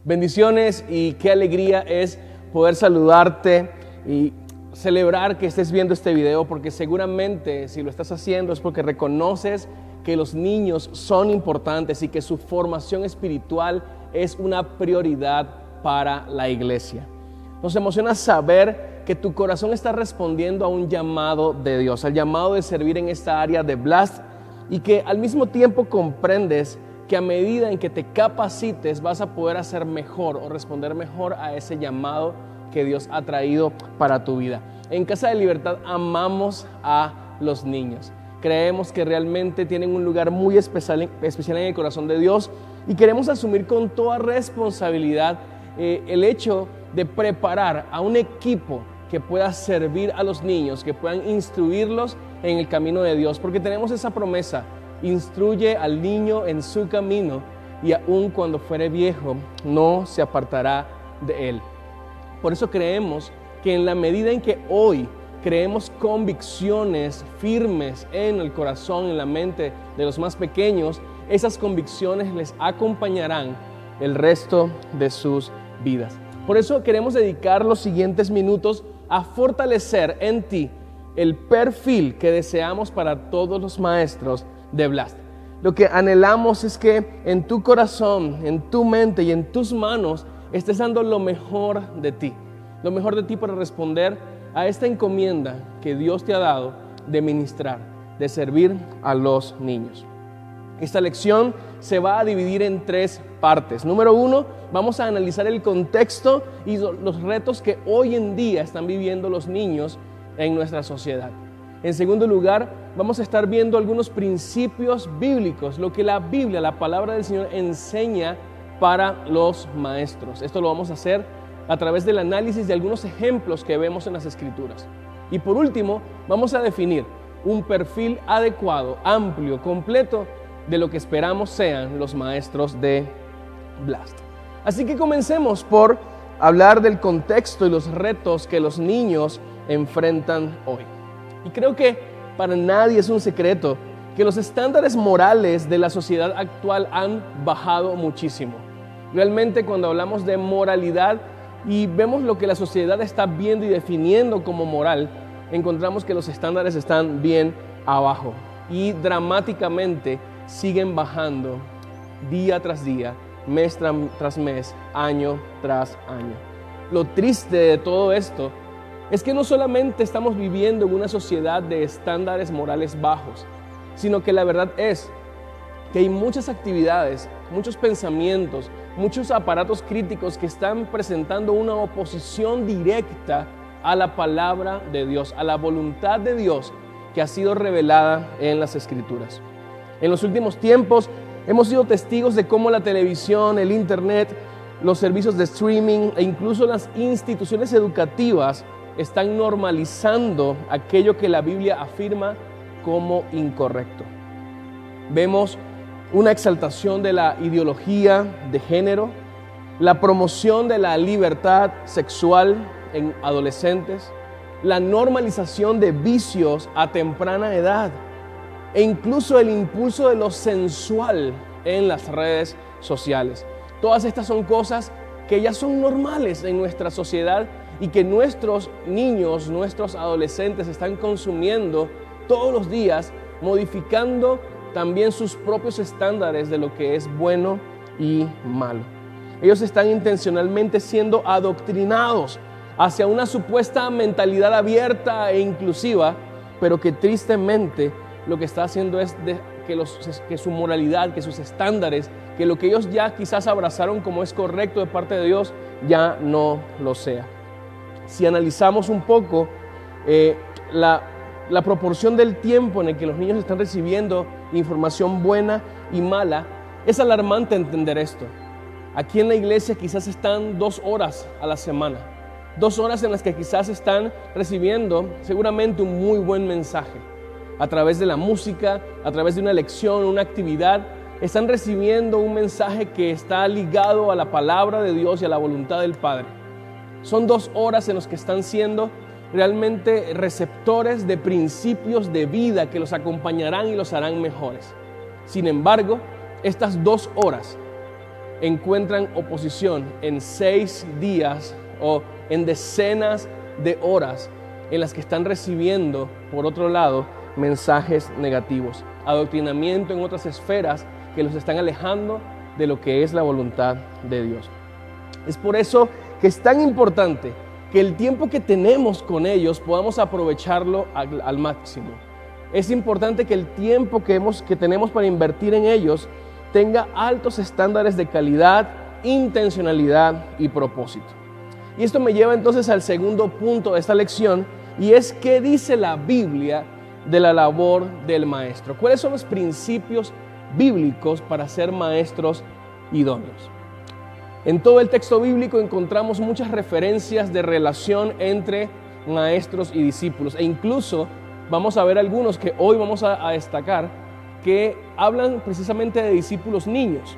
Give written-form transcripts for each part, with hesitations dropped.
Bendiciones y qué alegría es poder saludarte y celebrar que estés viendo este video, porque seguramente si lo estás haciendo es porque reconoces que los niños son importantes y que su formación espiritual es una prioridad para la iglesia. Nos emociona saber que tu corazón está respondiendo a un llamado de Dios, al llamado de servir en esta área de Blast, y que al mismo tiempo comprendes que a medida en que te capacites vas a poder hacer mejor o responder mejor a ese llamado que Dios ha traído para tu vida. En Casa de Libertad amamos a los niños. Creemos que realmente tienen un lugar muy especial en el corazón de Dios y queremos asumir con toda responsabilidad el hecho de preparar a un equipo que pueda servir a los niños, que puedan instruirlos en el camino de Dios, porque tenemos esa promesa: instruye al niño en su camino y aun cuando fuere viejo no se apartará de él. Por eso creemos que en la medida en que hoy creemos convicciones firmes en el corazón, en la mente de los más pequeños, esas convicciones les acompañarán el resto de sus vidas. Por eso queremos dedicar los siguientes minutos a fortalecer en ti el perfil que deseamos para todos los maestros de Blast. Lo que anhelamos es que en tu corazón, en tu mente y en tus manos estés dando lo mejor de ti para responder a esta encomienda que Dios te ha dado de ministrar, de servir a los niños. Esta lección se va a dividir en 3 partes. Número 1, vamos a analizar el contexto y los retos que hoy en día están viviendo los niños en nuestra sociedad. En segundo lugar, vamos a estar viendo algunos principios bíblicos, lo que la Biblia, la palabra del Señor, enseña para los maestros. Esto lo vamos a hacer a través del análisis de algunos ejemplos que vemos en las Escrituras. Y por último, vamos a definir un perfil adecuado, amplio, completo de lo que esperamos sean los maestros de Blast. Así que comencemos por hablar del contexto y los retos que los niños enfrentan hoy. Y creo que para nadie es un secreto que los estándares morales de la sociedad actual han bajado muchísimo. Realmente, cuando hablamos de moralidad y vemos lo que la sociedad está viendo y definiendo como moral, encontramos que los estándares están bien abajo y dramáticamente siguen bajando día tras día, mes tras mes, año tras año. Lo triste de todo esto es que no solamente estamos viviendo en una sociedad de estándares morales bajos, sino que la verdad es que hay muchas actividades, muchos pensamientos, muchos aparatos críticos que están presentando una oposición directa a la palabra de Dios, a la voluntad de Dios que ha sido revelada en las Escrituras. En los últimos tiempos hemos sido testigos de cómo la televisión, el internet, los servicios de streaming e incluso las instituciones educativas están normalizando aquello que la Biblia afirma como incorrecto. Vemos una exaltación de la ideología de género, la promoción de la libertad sexual en adolescentes, la normalización de vicios a temprana edad e incluso el impulso de lo sensual en las redes sociales. Todas estas son cosas que ya son normales en nuestra sociedad y que nuestros niños, nuestros adolescentes están consumiendo todos los días, modificando también sus propios estándares de lo que es bueno y malo. Ellos están intencionalmente siendo adoctrinados hacia una supuesta mentalidad abierta e inclusiva, pero que tristemente lo que está haciendo es que su moralidad, que sus estándares, que lo que ellos ya quizás abrazaron como es correcto de parte de Dios, ya no lo sea. Si analizamos un poco la proporción del tiempo en el que los niños están recibiendo información buena y mala, es alarmante entender esto. Aquí en la iglesia quizás están 2 horas a la semana, 2 horas en las que quizás están recibiendo seguramente un muy buen mensaje. A través de la música, a través de una lección, una actividad, están recibiendo un mensaje que está ligado a la palabra de Dios y a la voluntad del Padre. Son 2 horas en las que están siendo realmente receptores de principios de vida que los acompañarán y los harán mejores. Sin embargo, estas 2 horas encuentran oposición en 6 días o en decenas de horas en las que están recibiendo, por otro lado, mensajes negativos, adoctrinamiento en otras esferas que los están alejando de lo que es la voluntad de Dios. Es por eso que es tan importante que el tiempo que tenemos con ellos podamos aprovecharlo al máximo. Es importante que el tiempo que tenemos para invertir en ellos tenga altos estándares de calidad, intencionalidad y propósito. Y esto me lleva entonces al segundo punto de esta lección, y es qué dice la Biblia de la labor del maestro. ¿Cuáles son los principios bíblicos para ser maestros idóneos? En todo el texto bíblico encontramos muchas referencias de relación entre maestros y discípulos, e incluso vamos a ver algunos que hoy vamos a destacar que hablan precisamente de discípulos niños,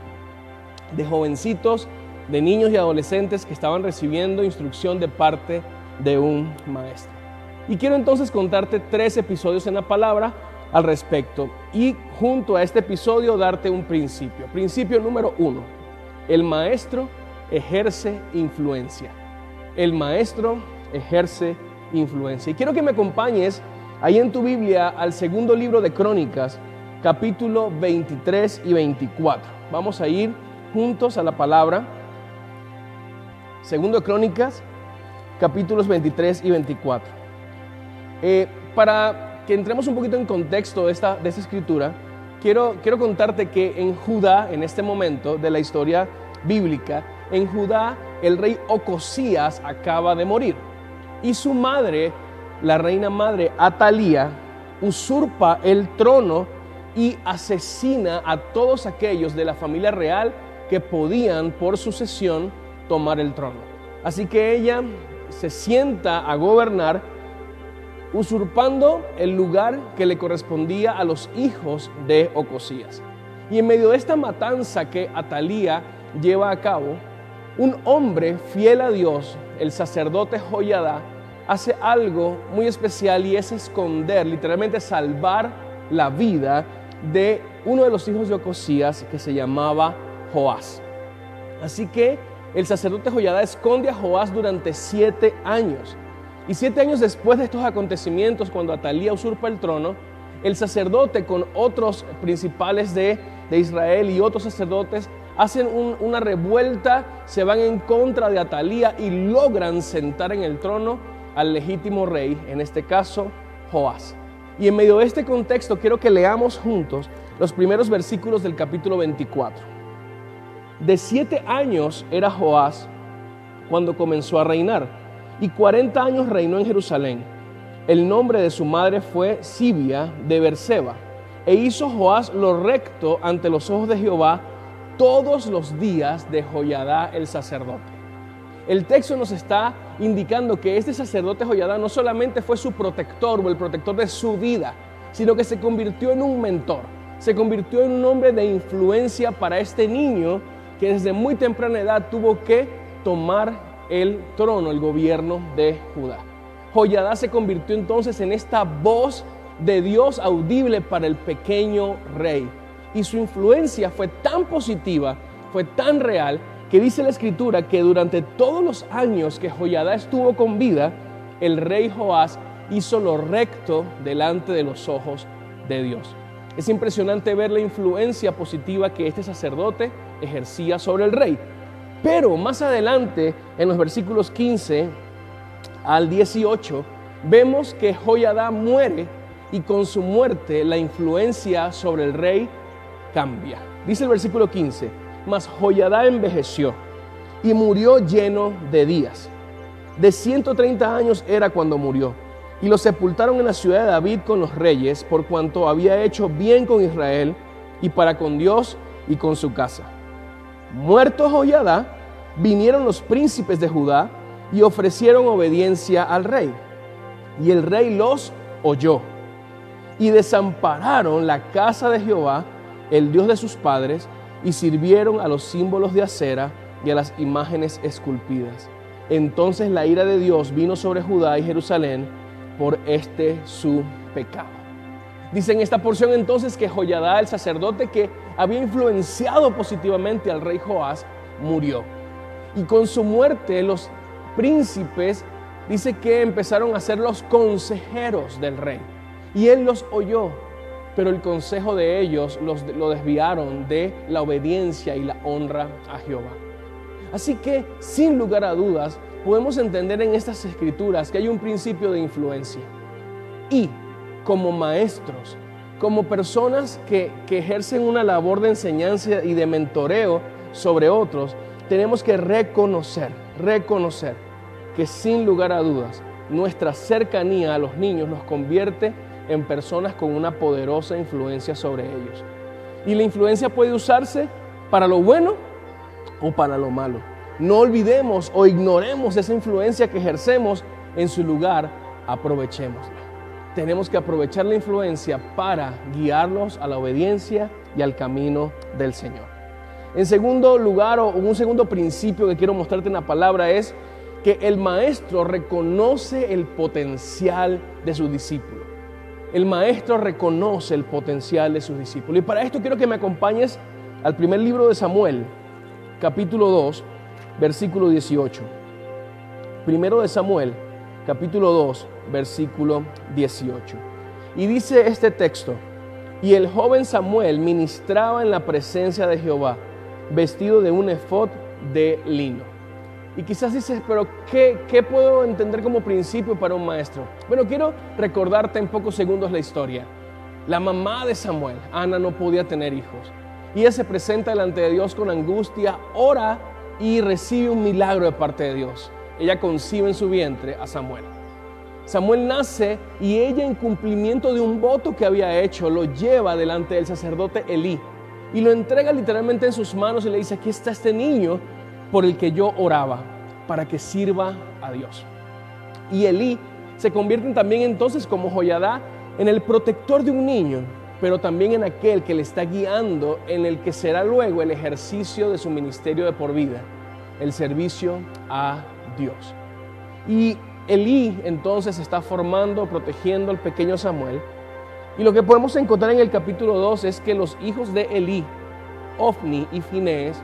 de jovencitos, de niños y adolescentes que estaban recibiendo instrucción de parte de un maestro. Y quiero entonces contarte 3 episodios en la palabra al respecto y junto a este episodio darte un principio. Principio número 1, el maestro ejerce influencia. El maestro ejerce influencia. Y quiero que me acompañes ahí en tu Biblia al segundo libro de Crónicas, capítulo 23 y 24. Vamos a ir juntos a la palabra. Segundo de Crónicas, capítulos 23 y 24. Para que entremos un poquito en contexto de esta escritura, quiero contarte que en Judá, en este momento de la historia bíblica, en Judá el rey Ocosías acaba de morir y su madre, la reina madre Atalía, usurpa el trono y asesina a todos aquellos de la familia real que podían por sucesión tomar el trono. Así que ella se sienta a gobernar usurpando el lugar que le correspondía a los hijos de Ocosías. Y en medio de esta matanza que Atalía lleva a cabo, un hombre fiel a Dios, el sacerdote Joiada, hace algo muy especial y es esconder, literalmente salvar la vida de uno de los hijos de Ocosías que se llamaba Joás. Así que el sacerdote Joiada esconde a Joás durante 7 años. Y 7 años después de estos acontecimientos, cuando Atalía usurpa el trono, el sacerdote con otros principales de Israel y otros sacerdotes hacen una revuelta, se van en contra de Atalía y logran sentar en el trono al legítimo rey, en este caso Joás. Y en medio de este contexto quiero que leamos juntos los primeros versículos del capítulo 24. De 7 años era Joás cuando comenzó a reinar, y 40 años reinó en Jerusalén. El nombre de su madre fue Sibia de Berseba, e hizo Joás lo recto ante los ojos de Jehová todos los días de Joiada el sacerdote. El texto nos está indicando que este sacerdote Joiada no solamente fue su protector o el protector de su vida, sino que se convirtió en un mentor, se convirtió en un hombre de influencia para este niño que desde muy temprana edad tuvo que tomar el trono, el gobierno de Judá. Joiada se convirtió entonces en esta voz de Dios audible para el pequeño rey. Y su influencia fue tan positiva, fue tan real, que dice la Escritura que durante todos los años que Joiada estuvo con vida, el rey Joás hizo lo recto delante de los ojos de Dios. Es impresionante ver la influencia positiva que este sacerdote ejercía sobre el rey. Pero más adelante, en los versículos 15 al 18, vemos que Joiada muere y con su muerte la influencia sobre el rey cambia. Dice el versículo 15, mas Joiada envejeció y murió lleno de días. De 130 años era cuando murió, y lo sepultaron en la ciudad de David con los reyes, por cuanto había hecho bien con Israel y para con Dios y con su casa. Muerto Joiada, vinieron los príncipes de Judá y ofrecieron obediencia al rey. Y el rey los oyó. Y desampararon la casa de Jehová, el Dios de sus padres, y sirvieron a los símbolos de acera y a las imágenes esculpidas. Entonces la ira de Dios vino sobre Judá y Jerusalén por este su pecado. Dice en esta porción entonces que Joiada, el sacerdote que había influenciado positivamente al rey Joás, murió. Y con su muerte, los príncipes, dice que empezaron a ser los consejeros del rey. Y él los oyó, pero el consejo de ellos lo desviaron de la obediencia y la honra a Jehová. Así que, sin lugar a dudas, podemos entender en estas escrituras que hay un principio de influencia. Y como maestros, como personas que ejercen una labor de enseñanza y de mentoreo sobre otros, tenemos que reconocer que sin lugar a dudas, nuestra cercanía a los niños nos convierte en personas con una poderosa influencia sobre ellos. Y la influencia puede usarse para lo bueno o para lo malo. No olvidemos o ignoremos esa influencia que ejercemos, en su lugar, aprovechémosla. Tenemos que aprovechar la influencia para guiarlos a la obediencia y al camino del Señor. En segundo lugar, o un segundo principio que quiero mostrarte en la palabra es que el maestro reconoce el potencial de su discípulo. El maestro reconoce el potencial de sus discípulos. Y para esto quiero que me acompañes al primer libro de Samuel, capítulo 2, versículo 18. Primero de Samuel, capítulo 2, versículo 18. Y dice este texto: y el joven Samuel ministraba en la presencia de Jehová, vestido de un efod de lino. Y quizás dices, pero ¿qué puedo entender como principio para un maestro? Bueno, quiero recordarte en pocos segundos la historia. La mamá de Samuel, Ana, no podía tener hijos. Y ella se presenta delante de Dios con angustia, ora y recibe un milagro de parte de Dios. Ella concibe en su vientre a Samuel. Samuel nace y ella, en cumplimiento de un voto que había hecho, lo lleva delante del sacerdote Elí y lo entrega literalmente en sus manos y le dice: aquí está este niño por el que yo oraba, para que sirva a Dios. Y Elí se convierte también entonces, como Joiada, en el protector de un niño, pero también en aquel que le está guiando en el que será luego el ejercicio de su ministerio de por vida, el servicio a Dios. Y Elí entonces está formando, protegiendo al pequeño Samuel. Y lo que podemos encontrar en el capítulo 2 es que los hijos de Elí, Ofni y Finés,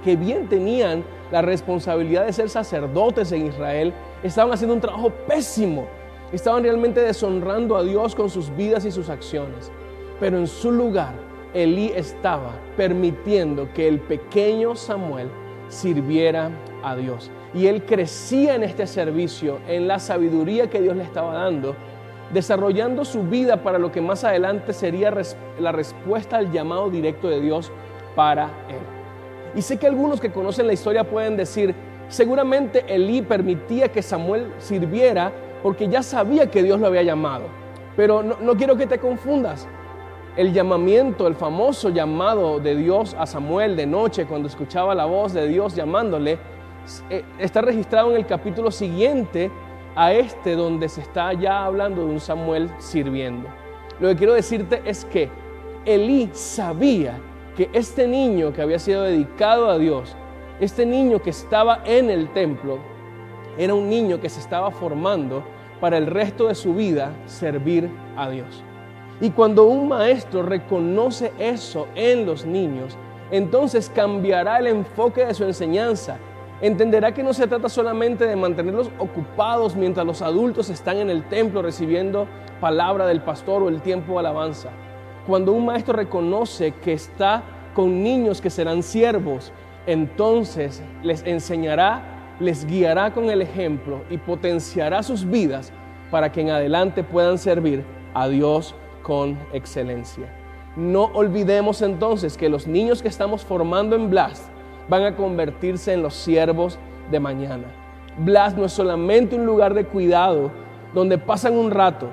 que bien tenían la responsabilidad de ser sacerdotes en Israel, estaban haciendo un trabajo pésimo. Estaban realmente deshonrando a Dios con sus vidas y sus acciones. Pero en su lugar, Elí estaba permitiendo que el pequeño Samuel sirviera a Dios. Y él crecía en este servicio, en la sabiduría que Dios le estaba dando, desarrollando su vida para lo que más adelante sería la respuesta al llamado directo de Dios para él. Y sé que algunos que conocen la historia pueden decir, seguramente Elí permitía que Samuel sirviera porque ya sabía que Dios lo había llamado. Pero no quiero que te confundas. El llamamiento, el famoso llamado de Dios a Samuel de noche, cuando escuchaba la voz de Dios llamándole, está registrado en el capítulo siguiente a este, donde se está ya hablando de un Samuel sirviendo. Lo que quiero decirte es que Elí sabía que este niño que había sido dedicado a Dios, este niño que estaba en el templo, era un niño que se estaba formando para el resto de su vida servir a Dios. Y cuando un maestro reconoce eso en los niños, entonces cambiará el enfoque de su enseñanza. Entenderá que no se trata solamente de mantenerlos ocupados mientras los adultos están en el templo recibiendo palabra del pastor o el tiempo de alabanza. Cuando un maestro reconoce que está con niños que serán siervos, entonces les enseñará, les guiará con el ejemplo y potenciará sus vidas para que en adelante puedan servir a Dios con excelencia. No olvidemos entonces que los niños que estamos formando en Blast van a convertirse en los siervos de mañana. Blast no es solamente un lugar de cuidado donde pasan un rato,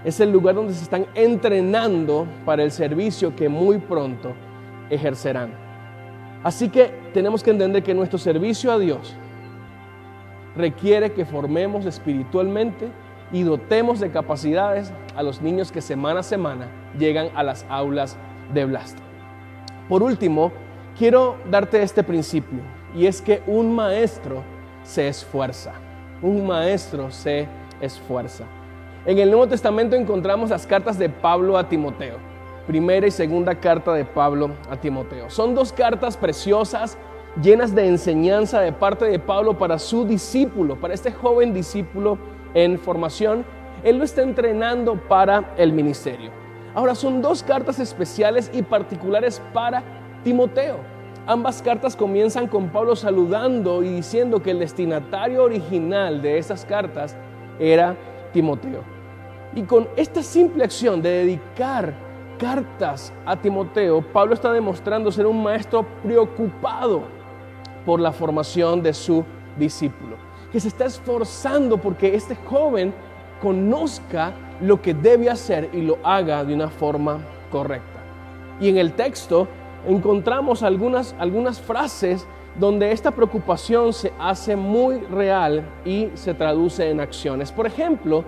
es el lugar donde se están entrenando para el servicio que muy pronto ejercerán. Así que tenemos que entender que nuestro servicio a Dios requiere que formemos espiritualmente y dotemos de capacidades a los niños que semana a semana llegan a las aulas de Blast. Por último, quiero darte este principio, y es que un maestro se esfuerza. Un maestro se esfuerza. En el Nuevo Testamento encontramos las cartas de Pablo a Timoteo. primera y segunda carta de Pablo a Timoteo. Son dos cartas preciosas, llenas de enseñanza de parte de Pablo para su discípulo, para este joven discípulo en formación. Él lo está entrenando para el ministerio. Ahora, son dos cartas especiales y particulares para Timoteo. Ambas cartas comienzan con Pablo saludando y diciendo que el destinatario original de estas cartas era Timoteo. Y con esta simple acción de dedicar cartas a Timoteo, Pablo está demostrando ser un maestro preocupado por la formación de su discípulo, que se está esforzando porque este joven conozca lo que debe hacer y lo haga de una forma correcta. Y en el texto encontramos algunas frases donde esta preocupación se hace muy real y se traduce en acciones. Por ejemplo,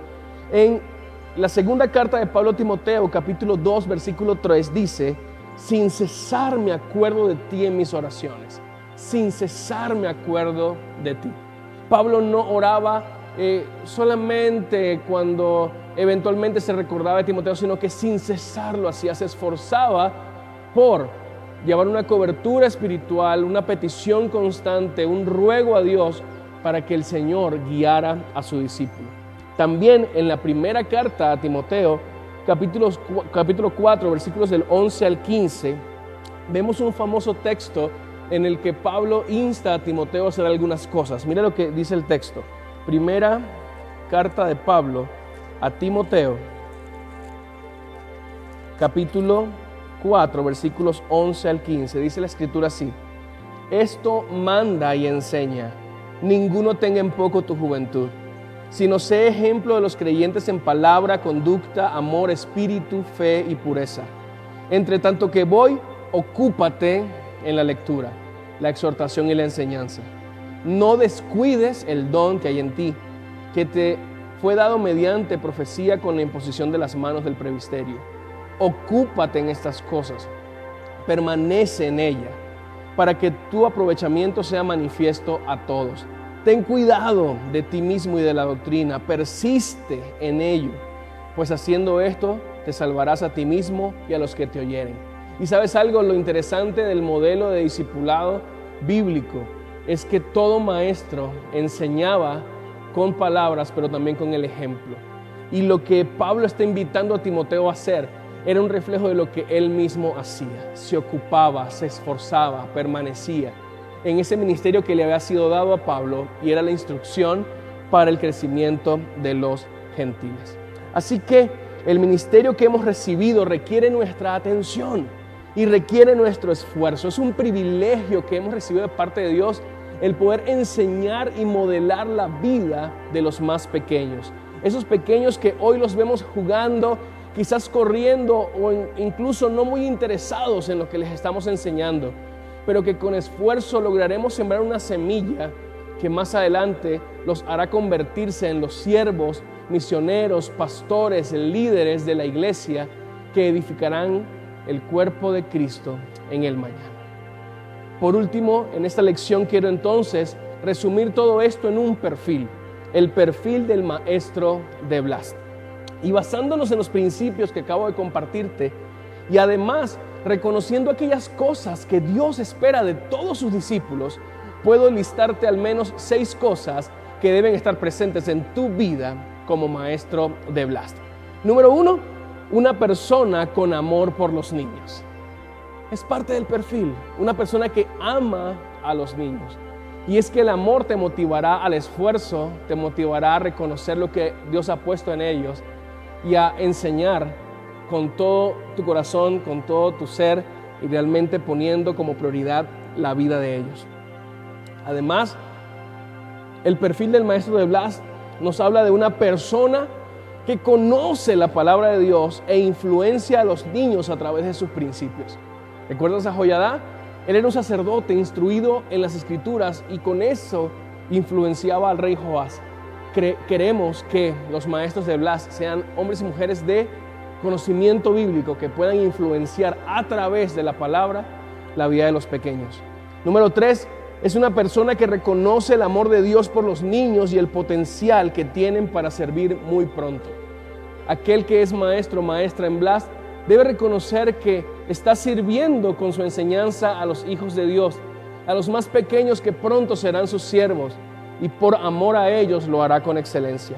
en la segunda carta de Pablo a Timoteo, capítulo 2, versículo 3, dice: sin cesar me acuerdo de ti en mis oraciones. Sin cesar me acuerdo de ti. Pablo no oraba solamente cuando eventualmente se recordaba de Timoteo, sino que sin cesar lo hacía, se esforzaba por llevar una cobertura espiritual, una petición constante, un ruego a Dios para que el Señor guiara a su discípulo. También en la primera carta a Timoteo, capítulo 4, versículos del 11 al 15, vemos un famoso texto en el que Pablo insta a Timoteo a hacer algunas cosas. Mira lo que dice el texto. Primera carta de Pablo a Timoteo, capítulo 4, versículos 11 al 15. Dice la escritura así: esto manda y enseña, ninguno tenga en poco tu juventud, sino sé ejemplo de los creyentes en palabra, conducta, amor, espíritu, fe y pureza. Entre tanto que voy, ocúpate en la lectura, la exhortación y la enseñanza. No descuides el don que hay en ti, que te fue dado mediante profecía con la imposición de las manos del presbiterio. Ocúpate en estas cosas, permanece en ella, para que tu aprovechamiento sea manifiesto a todos. Ten cuidado de ti mismo y de la doctrina, persiste en ello, pues haciendo esto te salvarás a ti mismo y a los que te oyeren. Y sabes algo, lo interesante del modelo de discipulado bíblico es que todo maestro enseñaba con palabras, pero también con el ejemplo. Y lo que Pablo está invitando a Timoteo a hacer era un reflejo de lo que él mismo hacía. Se ocupaba, se esforzaba, permanecía en ese ministerio que le había sido dado a Pablo, y era la instrucción para el crecimiento de los gentiles. Así que el ministerio que hemos recibido requiere nuestra atención y requiere nuestro esfuerzo. Es un privilegio que hemos recibido de parte de Dios el poder enseñar y modelar la vida de los más pequeños. Esos pequeños que hoy los vemos jugando, quizás corriendo o incluso no muy interesados en lo que les estamos enseñando, pero que con esfuerzo lograremos sembrar una semilla que más adelante los hará convertirse en los siervos, misioneros, pastores, líderes de la iglesia que edificarán el cuerpo de Cristo en el mañana. Por último, en esta lección quiero entonces resumir todo esto en un perfil, el perfil del maestro de Blast. Y basándonos en los principios que acabo de compartirte, y además reconociendo aquellas cosas que Dios espera de todos sus discípulos, puedo listarte al menos 6 cosas que deben estar presentes en tu vida como maestro de Blast. Número 1, una persona con amor por los niños. Es parte del perfil, una persona que ama a los niños. Y es que el amor te motivará al esfuerzo, te motivará a reconocer lo que Dios ha puesto en ellos y a enseñar con todo tu corazón, con todo tu ser, y realmente poniendo como prioridad la vida de ellos. Además, el perfil del maestro de Blast nos habla de una persona que conoce la palabra de Dios e influencia a los niños a través de sus principios. ¿Recuerdas a Joyadá? Él era un sacerdote instruido en las Escrituras y con eso influenciaba al rey Joás. Queremos que los maestros de Blast sean hombres y mujeres de conocimiento bíblico que puedan influenciar a través de la palabra la vida de los pequeños. Número 3, es una persona que reconoce el amor de Dios por los niños y el potencial que tienen para servir muy pronto. Aquel que es maestro o maestra en Blast debe reconocer que está sirviendo con su enseñanza a los hijos de Dios, a los más pequeños que pronto serán sus siervos, y por amor a ellos lo hará con excelencia.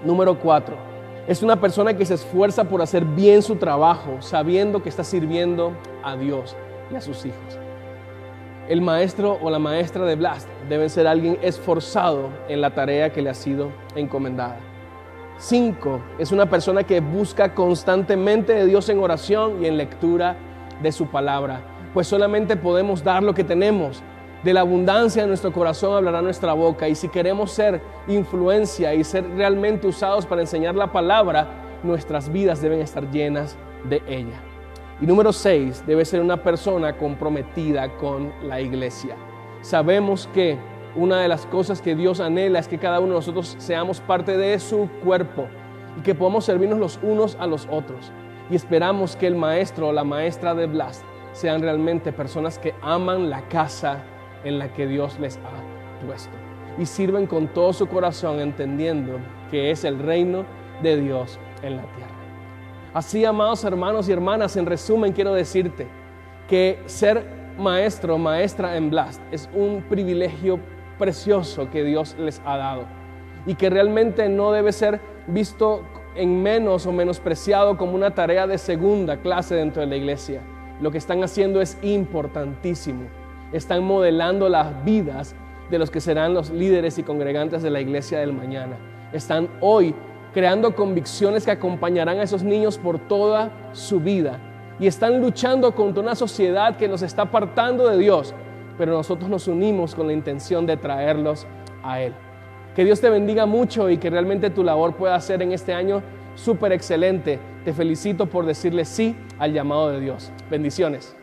Número 4, es una persona que se esfuerza por hacer bien su trabajo, sabiendo que está sirviendo a Dios y a sus hijos. El maestro o la maestra de Blast deben ser alguien esforzado en la tarea que le ha sido encomendada. 5, es una persona que busca constantemente de Dios en oración y en lectura de su palabra, pues solamente podemos dar lo que tenemos. De la abundancia de nuestro corazón hablará nuestra boca, y si queremos ser influencia y ser realmente usados para enseñar la palabra, nuestras vidas deben estar llenas de ella. Y número 6, debe ser una persona comprometida con la iglesia. Sabemos que una de las cosas que Dios anhela es que cada uno de nosotros seamos parte de su cuerpo y que podamos servirnos los unos a los otros. Y esperamos que el maestro o la maestra de Blast sean realmente personas que aman la casa en la que Dios les ha puesto y sirven con todo su corazón, entendiendo que es el reino de Dios en la tierra. Así, amados hermanos y hermanas, en resumen quiero decirte que ser maestro o maestra en Blast es un privilegio precioso que Dios les ha dado y que realmente no debe ser visto en menos o menospreciado como una tarea de segunda clase dentro de la iglesia. Lo que están haciendo es importantísimo. Están modelando las vidas de los que serán los líderes y congregantes de la iglesia del mañana. Están hoy creando convicciones que acompañarán a esos niños por toda su vida. Y están luchando contra una sociedad que los está apartando de Dios, pero nosotros nos unimos con la intención de traerlos a Él. Que Dios te bendiga mucho y que realmente tu labor pueda ser en este año súper excelente. Te felicito por decirle sí al llamado de Dios. Bendiciones.